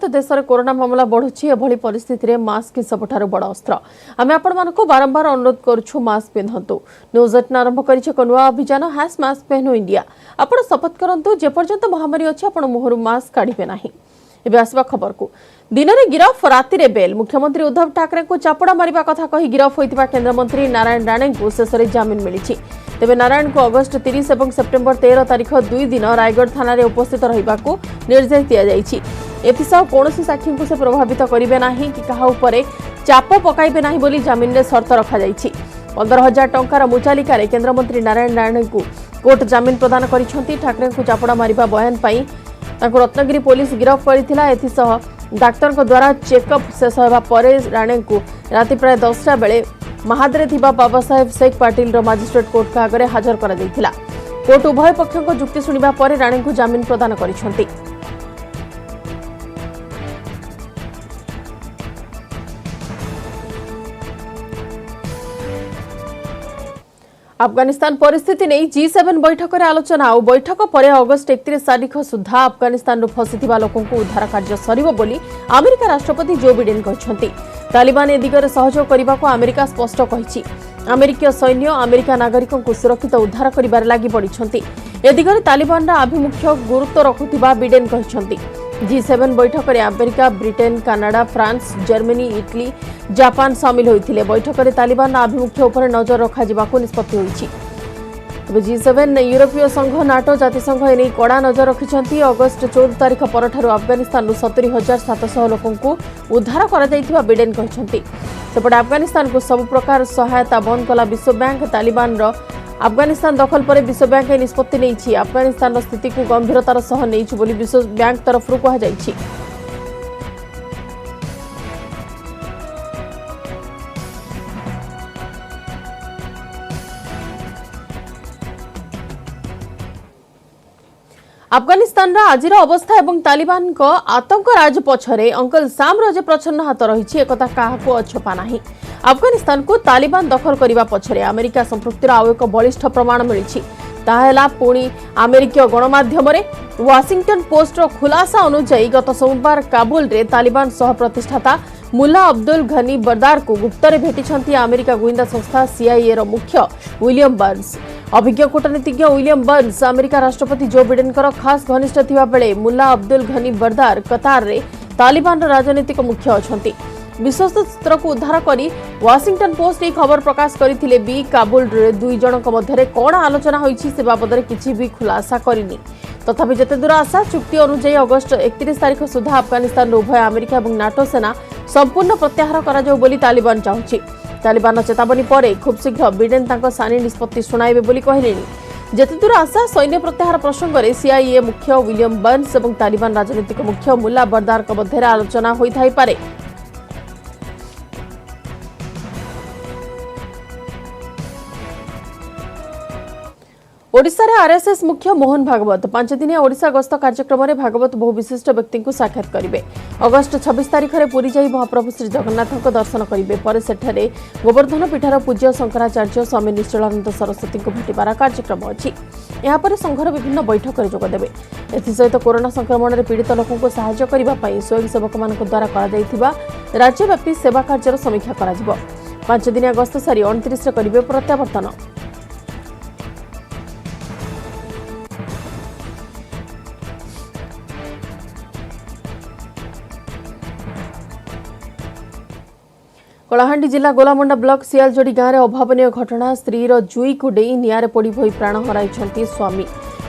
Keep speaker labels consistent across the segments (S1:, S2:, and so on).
S1: देश में कोरोना मामला बढ़ुची एभली परिस्थिति में मास्क ही सबुठारु बड़ अस्त्र। आम आपण बारंबार अनुरोध करूँ मास्क पिंधतु। न्यूज 18 आरंभ कर नुआ अभियान मास्क पहनो इंडिया। आपण शपथ करूँ जेपर्यंत महामारी अच्छी आप मुहर मास्क काढ़े ना। एबे आसवा खबर को दिन में गिरफ राति रे बेल। मुख्यमंत्री उद्धव ठाकरे को चापड़ा मारिबा कथा कही गिरफ होइतिबा केंद्रमंत्री नारायण राणे को शेष में जमीन मिली। तेबे नारायण को अगस्ट 30 और सेप्टेम्बर 13 तारीख 2 दिन रायगढ़ थाना रे उपस्थित रहिबाकू निर्देश दिया जायछि। एथिसह कोनोसी साक्षी को से प्रभावित करिवे नाही कि काहा उपरे चाप पकाइबे नाही बोली जमीन रे शर्त रखा जायछि। 15,000 टंकार मुचालिका केंद्रमंत्री नारायण राणे को कोर्ट जमीन प्रदान करिसेंती। ठाकरे को चापड़ा मारिबा बयान पाई ताको रत्नगिरी पुलिस गिरफ करथिला। एथिसह डाक्टर को द्वारा चेकअप शेष होगा परे राणे को राति प्राय 10टा बेले महादरे थिबा बाबा साहेब शेख पाटिल मजिस्ट्रेट कोर्ट का आगे हाजर करा जायथिला। कोर्ट उभय पक्षों को जुक्ति सुनिबा परे राणे को जमीन प्रदान करिसेंती। अफगानिस्तान परिस्थिति नहीं G7 बैठक में आलोचना और बैठक पर अगस्ट 31 तारीख सुधा अफगानिस्तान फसिथिबा लोकों को उद्धार कार्य सरिबो बोली अमेरिका राष्ट्रपति जो बिडेन कहछंती। तालिबान ए दिगरे सहयोग करने को अमेरिका स्पष्ट कहिछि। अमेरिकीय सैन्य अमेरिका नागरिकों को सुरक्षित उद्धार करिबार लागि पड़िछंती। ए दिगरे तालिबान आभिमुख्य गुरुत्व रखुथिबा बिडेन कहछंती। G7 बैठक में America, Britain, Canada, France, Germany, Italy, Japan सामिल होइथिले। बैठक में तालिबान आभिमुख्य उपर नजर रखा जिबाको निष्पत्ति होइछि। तबे G7 यूरोपीय संघ, नाटो, जातिसंघ एने कड़ा नजर रखिछंती। अगस्ट 14 तारीख परठारु अफगानिस्तान 70,700 लोकों को उद्धार करा जायथिबा बिडेन कहछंती। सेपटे अफगानिस्तान को सब प्रकार सहायता बंद कला विश्व बैंक। तालिबान रो अफगानिस्तान दखल पर विश्व बैंक निष्पत्ति नहीं। अफगानिस्तान स्थिति को गंभीरतार सह नहीं बोली विश्व बैंक तरफ कहा जायछि। अफगानिस्तान आजिर अवस्था एवं तालिबान को आतंक राज पछरे अंकल साम जे प्रच्छन्न हाथ रही एक काहाको अछपा नाही। अफगानिस्तान को तालिबान दखल करने पछरे अमेरिका संपृक्तिर आउ एक बलिष्ठ प्रमाण मिली। ताहेला पुणी अमेरिकीय गणमाध्यम वाशिंगटन पोस्ट खुलासा अनुଯାयी गत सोमवार काबुल रे तालिबान सह प्रतिष्ठाता मुल्ला अब्दुल घनी बरदार को गुप्तरे भेटिछंती अमेरिका गुइंदा संस्था CIA रो मुख्य विलियम बर्न्स। अभिज्ञ कूटनीतिज्ञ विलियम बर्न्स अमेरिका राष्ट्रपति जो बिडेन खास घनिष्ठ थिबा बेले मुल्ला अब्दुल घनी बरदार कतार रे तालिबान राजनीतिक मुख्य अछंती। विश्वस्त सूत्र को उद्धार करी वाशिंगटन पोस्ट एक खबर प्रकाश करथिले भी काबुल रे दुई जनक मध्यरे कोन आलोचना होईछि से बाबदरे किछि भी खुलासा करिनी। तथापि जते दूर आशा चुक्ति अनुଯାयी अगस्ट 31 तारीख सुधा अफगानिस्तान उभय अमेरिका और नाटो सेना संपूर्ण प्रत्याहार करा जाऊ बोली तालिबान चाहुछि। तालिबान चेतावनी पर खूब शीघ्र बिडेन तांको सानी निष्पत्ति सुनाइबे बोली कहलेनी। जते दूर आशा सैन्य प्रत्याहार प्रसंग में CIA मुख्य विलियम बर्न्स और तालिबान राजनीतिक मुख्य मुल्ला बरदार मध्य आलोचना होई पारे। ओडिशा रे RSS मुख्य मोहन भागवत 5 दिनिया ओडिशा गस्त कार्यक्रम में भागवत बहु विशिष्ट व्यक्ति को साक्षात करेंगे। अगस्ट 26 तारीख में पुरी जाई महाप्रभु श्री जगन्नाथ को दर्शन करेंगे। पर सेठारे गोवर्धन पीठार पूज्य शंकराचार्य स्वामी निश्चलानंद सरस्वती को भेटार कार्यक्रम अच्छी। यहाँ संघर विभिन्न बैठक में जोगदेवे। एसहित कोरोना संक्रमण में पीड़ित लोकों को सहायता करने स्वयंसेवक द्वारा राज्यव्यापी सेवा कार्यर समीक्षा कर 5 दिनिया गस्त सारी 29 करेंगे प्रत्यावर्तन। कलाहांडी जिला गोलामुंडा ब्लॉक सियालजोड़ी गांव में अभावन घटना। स्त्री जुई को डेई निआरे पोड़ी होई प्राण हराई स्वामी।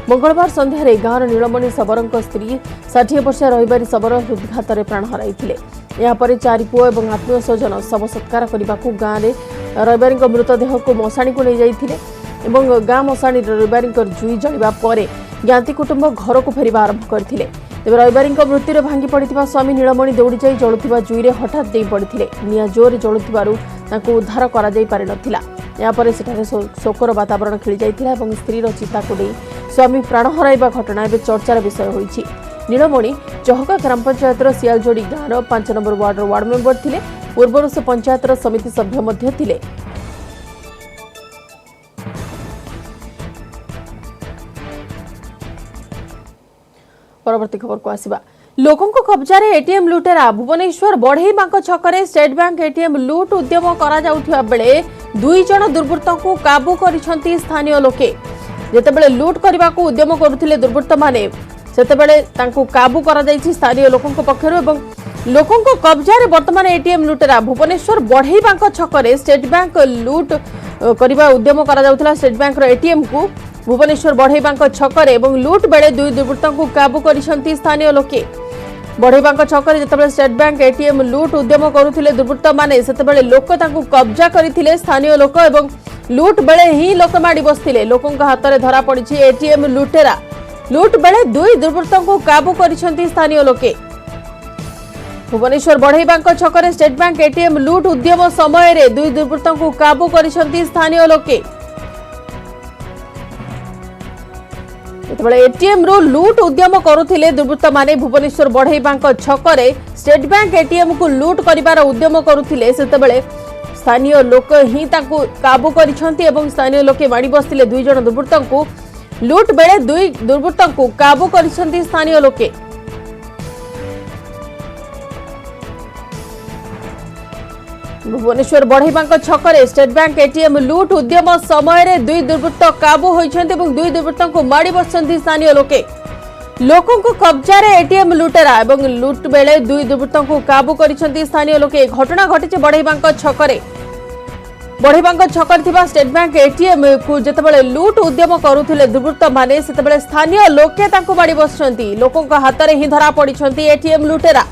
S1: मंगलवार संध्यारे गांव नीलमणि सबर स्त्री 60 वर्षीय रविवारी सबर हृदघात प्राण हराई। यापर 4 पुओ और आत्मीय स्वजन शव सत्कार करने को गांव में रविवारी मृतदेह को मशाणी को नहीं जाते। गाँ मशाणी रविवारी जुई जलिबा पर ज्ञाति कुटुंब घर को फेरवा आरंभ करते। तेज रविवारी मृत्यु भांगी पड़ा स्वामी नीलमणि दौड़ी जाई जलुवा जुईरे हठात दे पड़ते। निआ जोर जलुवर उद्धार कर शोकर वातावरण खेली जाता। स्त्री चिता को नहीं स्वामी प्राण हराइबा घटना एवं चर्चार विषय होईछि। नीलमणि चहका ग्राम पंचायत सियालजोड़ी गाँव 5 नंबर वार्डर वार्ड मेंबर थिले। पूर्व से पंचायत समिति सभ्य मध्य थिले। परवर्ती खबर को आसिबा। लोकों कब्जा एटीएम लुटेरा भुवनेश्वर बढ़ईमांक छकरे स्टेट बैंक एटीएम लुट उद्यम करा जाउथिबा बेले 2 जण दुर्बृत्तों को काबू करिसंती स्थानीय लोके। जेतेबेले लुट करने को उद्यम करुथिले दुर्बृत्त माने सेतेबेले तांको काबू करा जायछि स्थानीय लोकों पक्षरु। एवं लोकों कब्जा वर्तमान एटीएम लुटेरा भुवनेश्वर बढ़ईमांक छकरे स्टेट बैंक लुट करने उद्यम करा जाउथिला। स्टेट बैंक एटीएम को भुवनेश्वर बढ़ईमांक छकरे एवं लुट बेले 2 दुर्बृत्तों को काबू करिसंती स्थानीय लोके। बढ़ईमांक छकरे जेतेबेले स्टेट बैंक एटीएम लुट उद्यम करुथिले दुर्बृत्त माने सेतेबेले लोक तांको कब्जा करथिले स्थानीय लोक एवं लुट बेले ही लोक माडी बसथिले। लोकों हाथ में धरा पड़ी एटीएम लुटेरा। लुट बेले 2 दुर्बृत्तों को काबू करिसंती स्थानीय लोके। भुवनेश्वर बढ़ईमांक छकरे स्टेट बैंक एटीएम लुट उद्यम समय रे 2 दुर्बृत्तों को काबू करिसंती स्थानीय लोके। एटीएम रो लुट उद्यम करुथिले दुर्बृत्त माने भुवनेश्वर बढ़ईमांक छकरे स्टेट बैंक एटीएम को लुट करिवार उद्यम करुथिले सेतेबेले स्थानीय लोक ही ताकू काबू करिसंती एवं स्थानीय लोके माडी बसथिले 2 जण दुर्बृत्तों को। लुट बेले 2 दुर्बृत्तों को काबू करिसंती स्थानीय लोके। भुवनेश्वर बढ़ईमांक छकरे स्टेट बैंक एटीएम लुट उद्यम समय रे 2 दुर्बृत्त काबू होइछन्ते एवं 2 दुर्बृत्तों को माडी बसछन्ती स्थानीय लोके। लोकों को कब्जा रे एटीएम लुटेरा एवं लुट बेले 2 दुर्बृत्तों को काबू करिसंती स्थानीय लोके। घटना घटिছে बढ़ईमांक छकरे। बढ़ईमांक छकरे थिबा स्टेट बैंक एटीएम को जेतेबेले लुट उद्यम करुथिले दुर्बृत्त माने सेतेबेले स्थानीय लोके तांको माडी बसछन्ती। लोकों हाथ में ही धरा पड़िछन्ती एटीएम लुटेरा।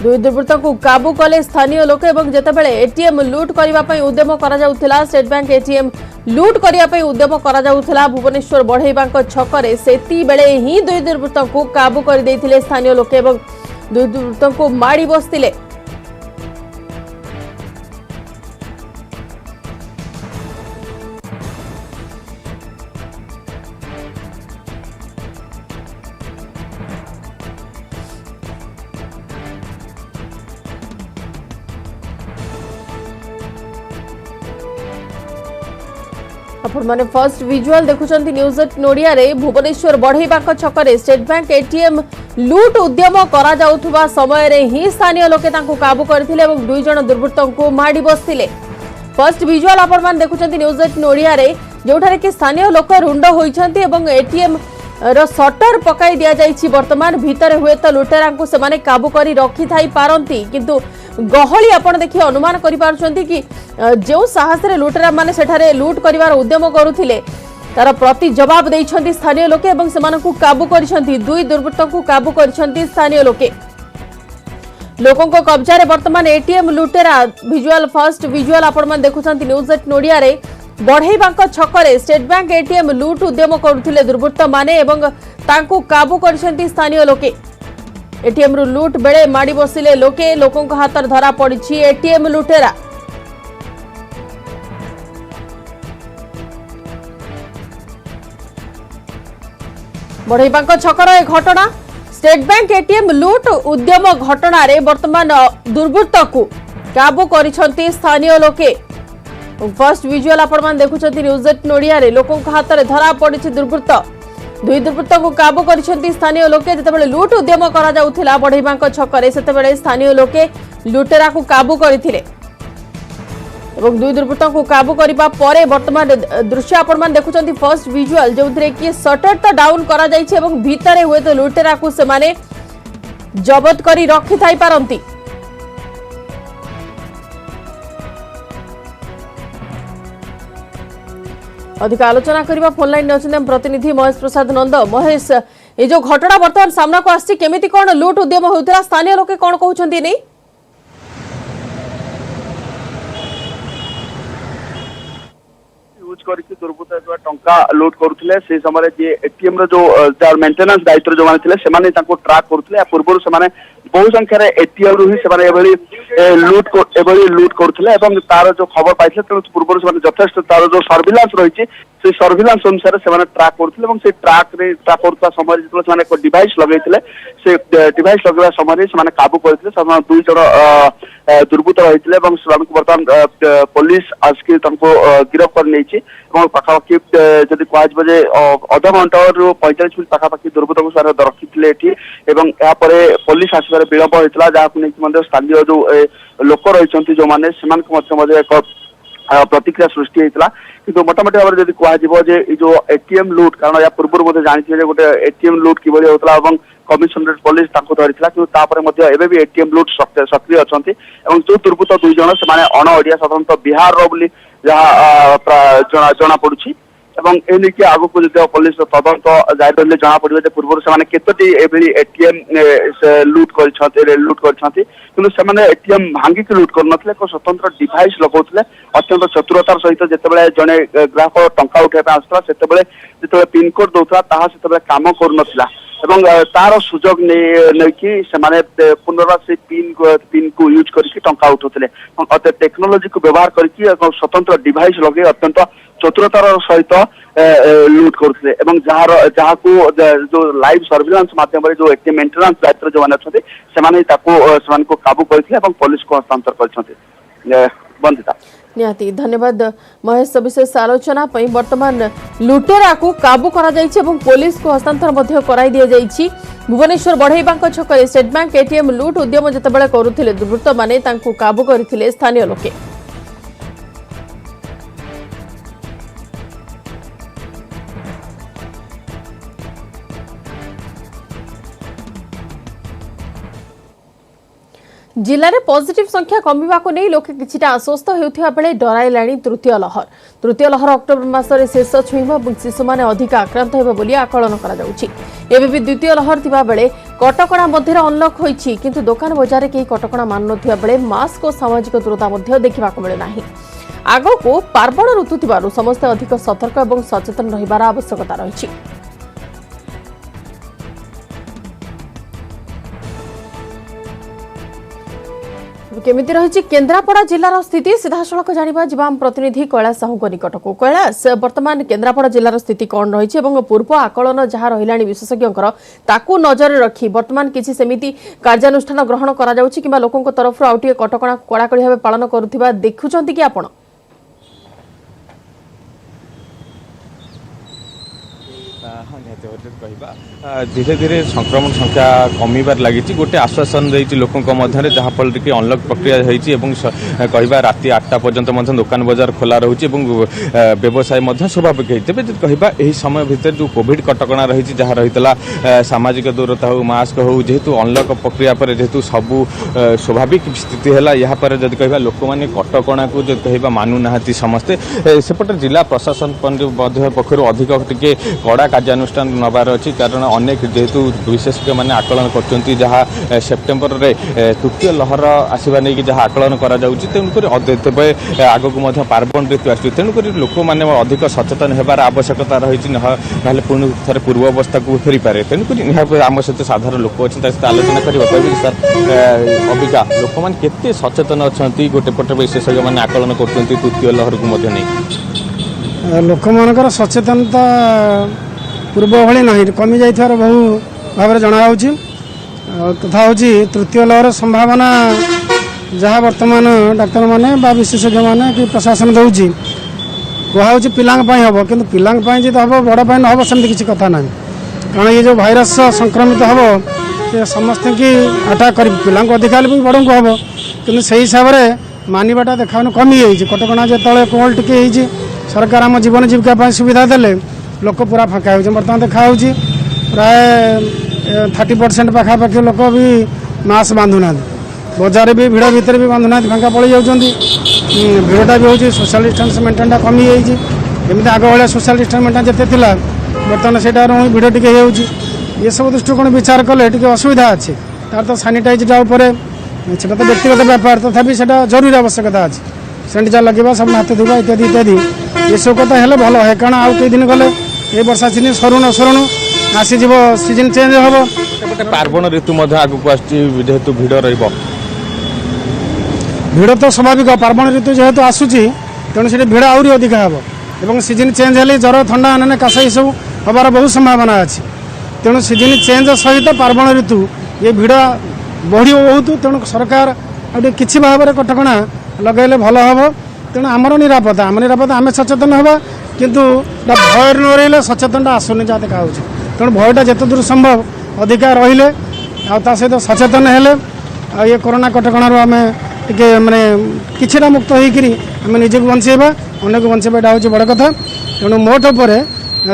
S1: 2 दुर्बृत्तों को काबू कले स्थानीय लोक एवं जेतेबेले एटीएम लुट करने पई उद्यम करा जाउथिला। स्टेट बैंक एटीएम लुट करने पई उद्यम करा जाउथिला भुवनेश्वर बढ़ईमांक छकरे सेती बेले ही 2 दुर्बृत्तों को काबू कर देथिले स्थानीय लोक एवं 2 दुर्बृत्तों को माड़ी बसथिले। आपण माने फर्स्ट विजुअल देखुचंती न्यूज 8 ओडिया रे भुवनेश्वर बढ़ईमांक छकरे स्टेट बैंक एटीएम लुट उद्यम करा जाउथबा समय रे ही स्थानीय लोके तांको काबू करथिले एवं 2 जण दुर्बृत्तों को माडी बसथिले। फर्स्ट विजुअल आपण माने देखुचंती न्यूज 8 ओडिया रे जोठारे कि स्थानीय लोक रुंड होइछंती एवं एटीएम रो शटर पकाई दिया जाइछि। वर्तमान भीतर हुए तो लुटेरा को सेमाने काबू करी रखी थाई पारंती किंतु गहली आपण देखि अनुमान करि पारछंती कि जो साहस रे लुटेरा माने सेठारे लूट करिवार उद्यम करुथिले तार प्रति जवाब दैछंती स्थानीय लोके एवं सेमानकु काबू करिसंती। 2 दुर्बृत्तों को काबू करिसंती स्थानीय लोके। लोकों को कब्जा रे वर्तमान एटीएम लुटेरा। विजुअल फर्स्ट विजुअल आपण माने देखुछंती न्यूज 8 ओडिया रे बढ़ईमांक छकरे स्टेट बैंक एटीएम लुट उद्यम करुथिले दुर्बृत्त माने एवं तांको काबू करिसंती स्थानीय लोके। एटीएम रु लुट बेले माडी बसिले लोके। लोकों हाथ में धरा पड़ी एटीएम लुटेरा। बढ़ईमांक छकर घटना स्टेट बैंक एटीएम लुट उद्यम घटना रे वर्तमान दुर्बृत्त को काबू करिसंती स्थानीय लोके। फर्स्ट विजुअल आपण मान देखुछंती न्यूज 8 ओडिया रे लोकों हाथ में धरा पड़ी दुर्बृत्त। 2 दुर्बृत्तों को काबू करिसंती स्थानीय लोके। जेतेबेले लुट उद्यम करा जाउथिला बढ़ईमांक छकरे सेतेबेले स्थानीय लोके लुटेरा को काबू करथिले एवं 2 दुर्बृत्तों को काबू करिबा परे वर्तमान दृश्य आपण मान देखुछंती फर्स्ट विजुअल जोथरे कि शटर तो डाउन करा जाइछे एवं भीतरे हुए तो लुटेरा को से माने जबत करी रखि थाई पारंती। अधिक आलोचना करबा फोन लाइन ने अछन प्रतिनिधि महेश प्रसाद नंद। महेश ए जो घटना वर्तमान सामना को आसी केमिति कोन लूट उद्यम होउतरा स्थानीय लोके कोन कहउछंती नै
S2: यूज करके दुर्बृत्त जो टंका लूट करुथिले से समय जे एटीएम रो जो मेंटेनेंस दायित्व जो माने थिले से माने ताको ट्रैक करुथिले पूर्व से माने बहु संख्या रे एटीएम रो ही से माने एबली लूट करुथिले एवं तार जो खबर पाइथिले त पूर्व से माने यथेष्ट तार जो सर्विलांस रहिछि से सर्विलांस अनुसार से ट्राक करथिले से ट्राक रे ट्राक करता समय जो से एक डिवाइस लगैथिले से डिवाइस लगवा समय से काबू करथिले साधारण 2 जण दुर्बृत्त रहिथिले वर्तमान पुलिस आसकी गिरफ्त कर नहीं पाखापाखि जदि कह जे अध घंटा 45 मिनट पाखापाखि दुर्बृत्त को रखी पुलिस आसबार विलंब होता जहाँ स्थानीय जो लोक रही जो मैंने एक प्रतिक्रिया सृष्टि होता किंतु मोटामोटी भाव में कह जो एटीएम लुट कारण या पूर्व बोधे जानते गोटे एटीएम लुट किभली होता कमिशनरेट पुलिस कि एवं एटीएम लुट सक्रिय अच्छा जो दुर्बृत्त 2 जण से अणओडिया साधारणतः बिहार जहाँ जना पड़ी एनिकी आग को जो पुलिस तदंत जारी रही जना पड़े पूर्व से केतोटी एटीएम लुट कर एटीएम भांगिक लुट कर एक स्वतंत्र डिवाइस लगौले अत्यंत चतुरतार सहित जिते जड़े ग्राहक टंका उठाई आसला जो पिनकोड दौला काम कर तार सुजोग नहीं पुनर्वार से पिन को यूज करके टंका उठाते टेक्नोलोजी को व्यवहार करके स्वतंत्र डिवाइस लगे अत्यंत चतुरतार सहित लुट करते जहाँ को जो लाइव सर्विलांस माध्यम जो एटीएम मेंटेनेंस दायित्व जो मैंने को काबू करते पुलिस को हस्तांतर कर बंदिता
S1: निहाती धन्यवाद महेश सविशेष आलोचना वर्तमान लुटेरा को काबू करा जाइछि एवं पुलिस को हस्तांतर मध्य कराई दिया जाइछि। भुवनेश्वर बढ़ईबांक छकरे स्टेट बैंक एटीएम लुट उद्यम जतबेले करुथिले दुर्बृत्त माने तांकु काबू करथिले स्थानीय लोके। जिले में पॉजिटिव संख्या कमिबा को नहीं लोके किछिटा आश्वस्त हेउथिबा बेले डराइलाणी तृतीय लहर अक्टोबर मासरे शेष छुईब और शिशु माने अधिक आक्रांत हेबे बोली आकलन करा जाउछि। एबे भी द्वितीय लहर थिबा बेले कटकणा मध्य अनलक होइछि किंतु दुकान बजार केही कटकणा मान नथिबा बेले मास्क और सामाजिक दूरता मध्य देखिबा को मिले नाही। आगो पार्वण ऋतु थिबारु समस्त अधिक सतर्क और सचेतन रहिबार आवश्यकता रहिछि। केमिति रही केन्द्रापड़ा जिलार स्थिति सीधासलख जानिबा जिबाम प्रतिनिधि कैलाश साहू निकट को। कैलाश वर्तमान केन्द्रापड़ा जिलार स्थिति कौन रही पूर्व आकलन जहाँ रहिलाणी विशेषज्ञर ताकू नजर रखी वर्तमान किसी सेमिति कार्यानुष्ठान ग्रहण करा जाउछि किबा लोकंक तरफ आउ टिके कटकणा कड़ाकड़ी भाव पालन करुथिबा देखुछंती कि आपण?
S3: धीरे धीरे संक्रमण संख्या कमिबार लगी गोटे आश्वासन देती लोकों मध्य जहाँफल कि अनलक प्रक्रिया कहवा राति 8टा पर्यंत दुकान बजार खोला रोचे व्यवसाय स्वाभाविक होते कहवा यही समय भितर जो कोविड कटकणा रही जहाँ रही सामाजिक दूरता हो मास्क हो जेहेतु अनलक प्रक्रिया पर जेहेतु सबू स्वाभाविक स्थिति है यहाँ पर जब कह लोक मैंने कटकणा को जो कहवा मानु ना समस्ते सेपटे जिला प्रशासन पक्षर अधिक टिके कड़ा कार्यानुष्ठान नबार अच्छी कारण अनेक जेहेतु विशेषज्ञ मैंने आकलन कर जहाँ सेप्टेम्बर रे तृतीय लहर आसवा नहीं जहाँ आकलन कर तेणुक आग को पार्वण ऋतु आस तेणुक लोक मैंने अधिक सचेतन होबार आवश्यकता रही ना पुणी थे पूर्व अवस्था को फेरी पारे तेणुक आम सहित साधारण लोक अच्छे आलोचना करें सर अबिका लोक मैंने केते सचेतन अच्छा गोटे पटे विशेषज्ञ मैंने आकलन कर तृतीय लहर को लोक मान
S4: सचेतनता पूर्व भली ना कमी जाइथार बहु भाव जनाऊँ तथा हूँ तृतीय लहर संभावना जहाँ वर्तमान डाक्तर माने बा विशेषज्ञ माने कि प्रशासन दौर कहूँ पिलांपाई हम कि पिलांपाई जी हम बड़पाई न हम सेमती किसी कथा ना कारण ये जो भाइरस संक्रमित हम ये समस्त की अटाक कर पिला अधिका भी बड़ को हम कि से हिसाब से मानवाटा देखा कमी कटकणा जो कोल टी सरकार आम जीवन जीविका सुविधा देले लोक पूरा फाँका हो बर्तमान देखा प्राय 30% पाखापाखि लोक भी मास्क बांधुना बजार भी भिड़ भितर भी बांधुना फाँका पड़ जाती भिड़टा भी हो सोशल डिस्टेंस मेंटेनटा कमी जमी आग भाया सोशल डिस्टेंस मेंटेन जिते थी बर्तमान से भिड़ टी ये सब दृष्टिकोण विचार कले टी असुविधा अच्छी तार तो सानिटाइजटा तो व्यक्तिगत व्यापार तथापि से जरूरी आवश्यकता अच्छी सैनिटाइजर लगे सब हाथ धोवा इत्यादि इत्यादि ये सब कथा है भल है कारण आउ कई दिन गले ये वर्षा सीजन सरू न सरुणु आसीज सीजन चेंज हम
S3: पार्वण ऋतु आगक आजेतु भिड़
S4: भिड़ तो स्वाभाविक पार्वण ऋतु जेहेतु आसूची तेणु से भिड़ आहरी अधिक हे এবং সিজন চেঞ্জ হলে জ্বর থন্ডা অন্যান্য কাশ এসব হবার বহু সম্ভাবনা আছে। তেণু সিজন চেঞ্জ সহিত পার্বণ ঋতু এ ভিড় বড় বহুত। তেণু সরকার কিছু ভাবে কটকা লগাইলে ভাল হব। তেণু আমার নিরাপত্তা আমি সচেতন হবা, কিন্তু ভয় ন রহলে সচেতনটা আসুনি যা দেখা হচ্ছে। তেণু ভয়টা যেতে দূর সম্ভব অধিকা রহলে তা সহ সচেতন হলে ये कोरोना कटकणार आम टे माने किछिटा मुक्त होकर आम निजक बंचेबा अन्य को बंचेबा यहाँ हूँ बड़ कथा। तेणु मोट पर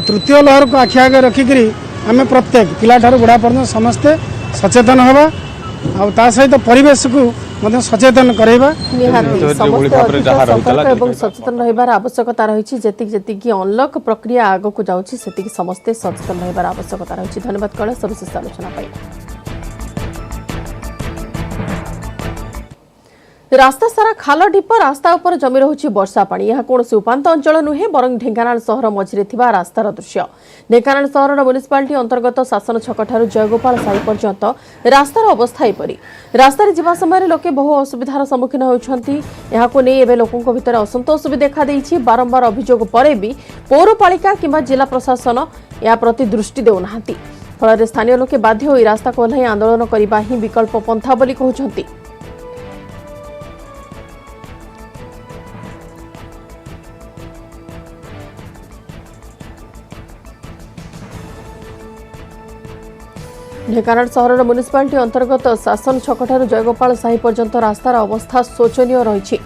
S4: तृतीय लहर को आखि आगे रखिक आम प्रत्येक पिला बुढ़ा पर्यटन समस्ते सचेतन हवा आ सहित परिवेश को सचेतन कराइबा।
S1: निहाती समस्त सतर्क एवं सचेतन रहिबार आवश्यकता रही। जेतिकी अनलक प्रक्रिया आगो को जाउछि सेतिकी समस्ते सचेतन रहिबार आवश्यकता रही। धन्यवाद कले सविशेष आलोचना पाई। रास्ता सारा खाल ढीप रास्ता उपर जमी रहुछि वर्षा पानी। यह कौन उपांत अंचल नुहे बरं ढेंकानाल सहर मझिरे थिबा रास्तार दृश्य। ढेंकानाल सहर म्युनिसिपालिटी अंतर्गत शासन छक ठारू जयगोपाल साही पर्यंत रास्तार अवस्था एपरी। रास्तार जीवा समय लोके बहु असुविधार सम्मुखीन होउछंती। यहाको नै एबे लोकंक भितर असंतोष भी देखा देइछि। बारंबार अभियोग परे भी पौरपालिका किंबा जिला प्रशासन या प्रति दृष्टि देउनाहांती। फल स्थानीय लोके बाध्य होई रास्ता को ओह्लाई आंदोलन करबा ही विकल्प पंथा बोली कहउछंती। ढेंकानाल सहर म्युनिसिपालिटी अंतर्गत शासन छक ठारू जयगोपाल साही पर्यंत रास्तार अवस्था शोचनीय रही।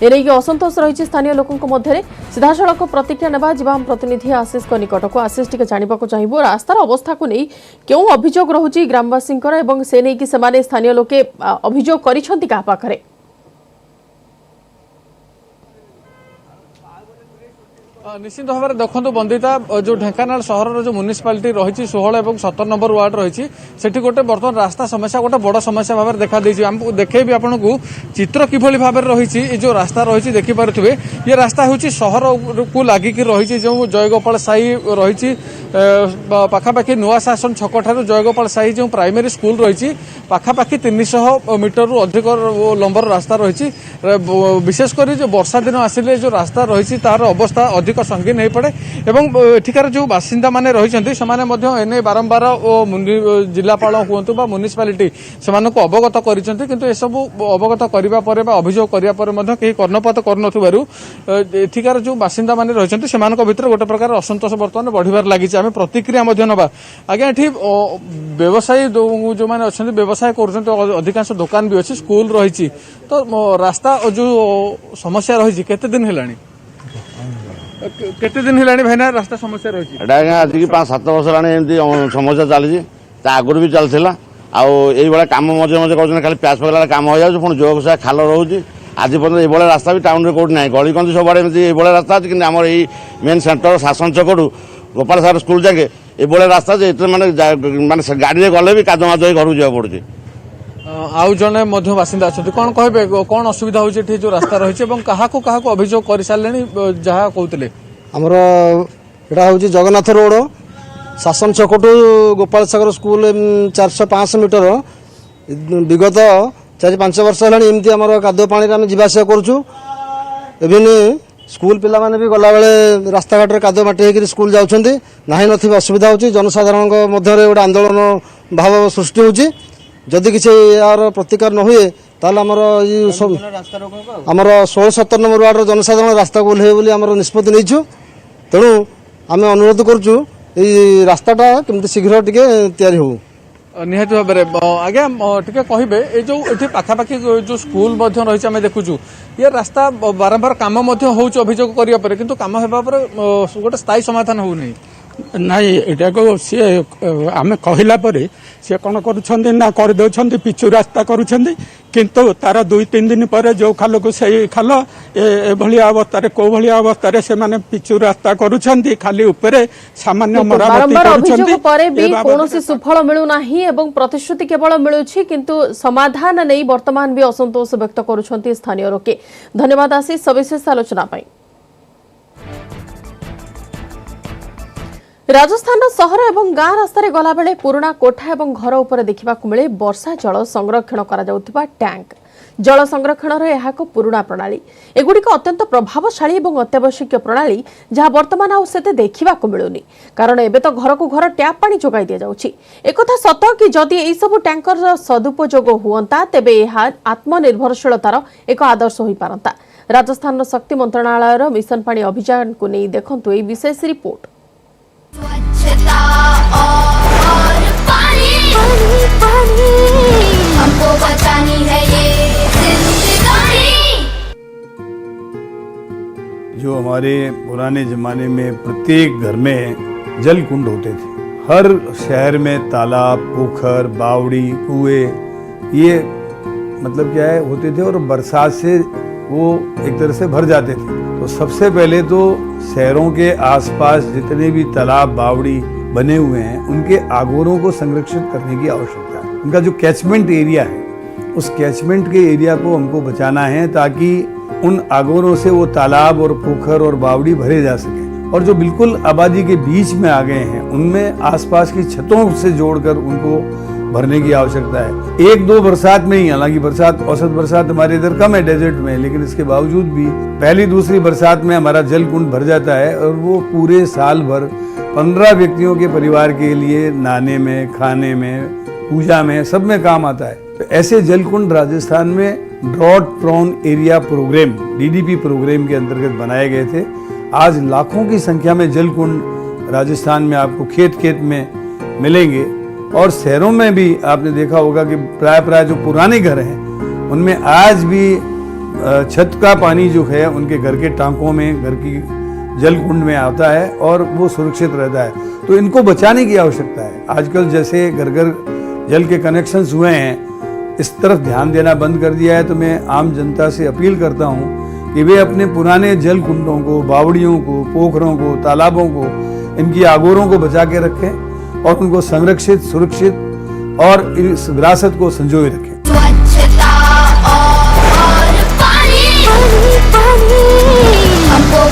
S1: एने असंतोष रही स्थानीय लोकों मध्य। सीधा सड़क प्रतिक्रिया नेबा जीवाम प्रतिनिधि आशीष निकट को। आशीष टिके जानिबा को चाहिबो रास्तार अवस्था को नहीं क्यों अभियोग रहुची ग्रामवासींकर एवं से नहीं कि सेमाने स्थानीय लोके अभियोग करिसंती का पाखरे।
S5: निश्चित भाव में देखो बंदिता जो ढेंकानाल सहर जो म्युनिसिपालिटी रही 16 और 17 नंबर वार्ड रही सेठी गोटे बर्तमान रास्ता समस्या गोटे बड़ समस्या भाव में देखा देछि। हमको देखेबी आपन को चित्र किभली भाव में रही जो रास्ता रही देखि पारुथिबे। ये रास्ता होछि सहर को लागिक रही जो जयगोपाल साही रही पाखापाखि नुआ शासन छक ठारू जयगोपाल साही जो प्राइमरी स्कूल रही पाखापाखि 300 मीटर रु अधिक लंबर रास्ता रही। विशेषकर जो वर्षा दिन आसिले जो रास्ता रही तार अवस्था अधिक संगीन हो पड़े एवं एठिकार जो बासिंदा माने रही से बारंबार जिलापाल हूँ म्युनिसिपालिटी से अवगत करसबू अवगत करने अभियोग करने कहीं कर्णपात करथिकार जो बासिंदा माने रही से भर गोटे प्रकार असंतोष बर्तमान बढ़िबार लगी। आम प्रतिक्रिया नवा आज्ञा ये व्यवसायी जो मैंने अच्छा व्यवसाय कर अधिकांश दुकान भी अच्छी स्कूल रही तो रास्ता जो समस्या रही केते दिन है केते दिन है भाईना रास्ता समस्या रही
S6: आज की 5-7 वर्ष एमती समस्या चली आगुरी भी चलता आई कम मजे मजे कर खाली प्यास पकड़ा कम हो जाए पुणी जोग से खाल रोचे आज पर्यटन ये रास्ता भी टाउन में कौट ना गली कंदी सब ये रास्ता अच्छी कि आम मेन सेंटर शासन छकू गोपाल सागर स्कूल जाके ये रास्ता माने गाड़ी गले भी कादो मादो घर जावा पड़े।
S5: आउ जने मध्य बासिंदा अच्छा कौन कहे कौन असुविधा होती जो रास्ता रही क्या अभियोग कर सारे जहाँ कहते
S7: आमर यहाँ हूँ जगन्नाथ रोड शासन छक to Gopal Sagar school 400-500 metre विगत 4-5 वर्ष है आम कादुआ पानी आम जावास करुँ। इवन स्कूल पिला माने भी गला बेले रास्ता घाट में कादुआ माटी होकर स्कूल जाऊँच ना नथिबा असुविधा होची जनसाधारण मध्य गोटे आंदोलन भाव सृष्टि होची। जदि किसी यार प्रतिकार न हुए ताले आमर आमर 16-17 नंबर वार्ड जनसाधारण रास्ता को ओह्लैबे बोली आमर निष्पत्ति नहीं। तेणु आम अनुरोध करुँ ये रास्ताटा केमती शीघ्र टिके तैयारी हो
S5: निहाती भाव में आज्ञा टे कहे ये जो ये पाखापाखि जो स्कूल रही आम देखु ये रास्ता बारंबार कम हो अभियोग करने किंतु कम होगा गोटे स्थायी समाधान हो नहीं
S8: नाई एटा को सी आम कहला सी कौन कर पिचु रास्ता किंतु तार 2-3 दिन पर जो खाल को से खाल एभली अवस्था कौ भाई अवस्था से माने पिचु रास्ता करुछंती खाली ऊपर सामान्य
S1: मरामती सुफल मिलूना एवं प्रतिश्रुति केवल मिलुछि किंतु समाधान नहीं वर्तमान भी असंतोष व्यक्त करुछंती स्थानीय लोके। धन्यवाद आशीष सविशेष आलोचना पाई। राजस्थान सहर एवं गाँ रास्तार गला बेले पुराना कोठा एवं घर उपर देखा मिले वर्षा जल संरक्षण करा जाउथिबा टैंक। जल संरक्षण यह एक पुराणा प्रणाली एगुड़िक अत्यंत प्रभावशाली और अत्यावश्यक प्रणाली जहां वर्तमान आउ सेते देखा मिलूनी कारण एबे तो घर को घर टैप पानी जोगाई दि जाउछि। एकथा सत कि जदि एई सब टैंकर सदुपयोग हुअंता तेबे यह आत्मनिर्भरशीलतार एक आदर्श होई पारंता। राजस्थान शक्ति मंत्रणालय मिशन पानी अभियान को नहीं देखंतु एई विशेष रिपोर्ट।
S9: स्वच्छता और पानी हमको बचानी है ये जिंदगानी।
S10: जो हमारे पुराने जमाने में प्रत्येक घर में जल कुंड होते थे, हर शहर में तालाब, पोखर, बावड़ी, कुएं ये मतलब क्या है होते थे और बरसात से वो एक तरह से भर जाते थे। तो सबसे पहले तो शहरों के आसपास जितने भी तालाब, बावड़ी बने हुए हैं उनके आगोरों को संरक्षित करने की आवश्यकता है। उनका जो कैचमेंट एरिया है उस कैचमेंट के एरिया को हमको बचाना है ताकि उन आगोरों से वो तालाब और पोखर और बावड़ी भरे जा सके। और जो बिल्कुल आबादी के बीच में आ गए हैं उनमें आसपास की छतों से जोड़कर उनको भरने की आवश्यकता है। एक दो बरसात में ही, हालांकि बरसात औसत बरसात हमारे इधर कम है डेजर्ट में, लेकिन इसके बावजूद भी पहली दूसरी बरसात में हमारा जल कुंड भर जाता है और वो पूरे साल भर 15 व्यक्तियों के परिवार के लिए नहाने में, खाने में, पूजा में, सब में काम आता है। तो ऐसे जल कुंड राजस्थान में drought prone area programme DDP programme के अंतर्गत बनाए गए थे। आज लाखों की संख्या में जल कुंड राजस्थान में आपको खेत खेत में मिलेंगे और शहरों में भी आपने देखा होगा कि प्राय जो पुराने घर हैं उनमें आज भी छत का पानी जो है उनके घर के टांकों में, घर की जल कुंड में आता है और वो सुरक्षित रहता है। तो इनको बचाने की आवश्यकता है। आजकल जैसे घर घर जल के कनेक्शंस हुए हैं, इस तरफ ध्यान देना बंद कर दिया है। तो मैं आम जनता से अपील करता हूँ कि वे अपने पुराने जल कुंडों को, बावड़ियों को, पोखरों को, तालाबों को, इनकी आगोरों को बचा के रखें और उनको संरक्षित, सुरक्षित और इस विरासत को संजोए रखें।
S9: स्वच्छता और पानी हमको